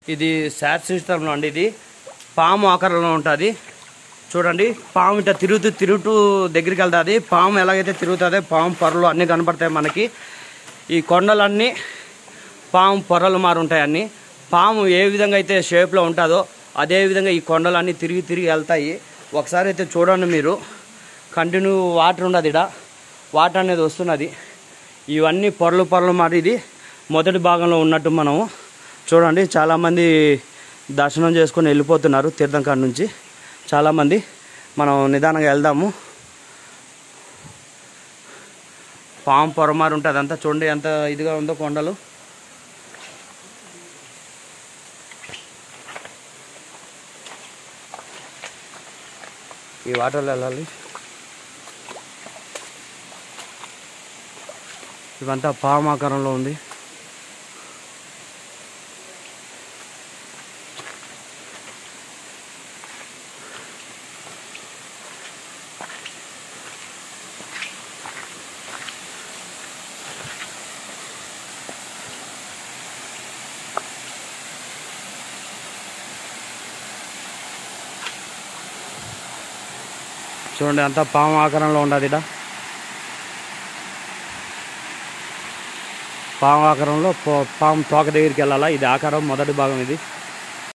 ఇది శాట్ సిస్టంలో అండి. ఇది పాము ఆకారంలో ఉంటుంది చూడండి. పాము ఇట్లా తిరుగుతూ దగ్గరికి వెళ్తుంది. పాము ఎలాగైతే తిరుగుతుందో పాము పొరలు అన్నీ కనపడతాయి మనకి. ఈ కొండలన్నీ పాము పొరలు మారుంటాయి అన్నీ. పాము ఏ విధంగా అయితే షేప్లో ఉంటుందో అదేవిధంగా ఈ కొండలన్నీ తిరిగి వెళ్తాయి. ఒకసారి అయితే చూడండి మీరు. కంటిన్యూ వాటర్ ఉండదు, ఇక్కడ వాటర్ అనేది వస్తున్నది. ఇవన్నీ పొరలు మారి ఇది మొదటి భాగంలో ఉన్నట్టు మనము చూడండి. చాలామంది దర్శనం చేసుకొని వెళ్ళిపోతున్నారు తీర్థం కాడ నుంచి చాలామంది. మనం నిదానంగా వెళ్దాము. పాము పొరమారు ఉంటుంది అంతా. చూడండి ఎంత ఇదిగా ఉందో కొండలు. ఈ వాటర్లో వెళ్ళాలి. ఇవంతా పాము ఆకారంలో ఉంది. చూడండి అంతా పాము ఆకారంలో ఉండదు. ఇక్కడ పాము ఆకారంలో పాము తోక దగ్గరికి వెళ్ళాలా. ఇది ఆకారం మొదటి భాగం ఇది.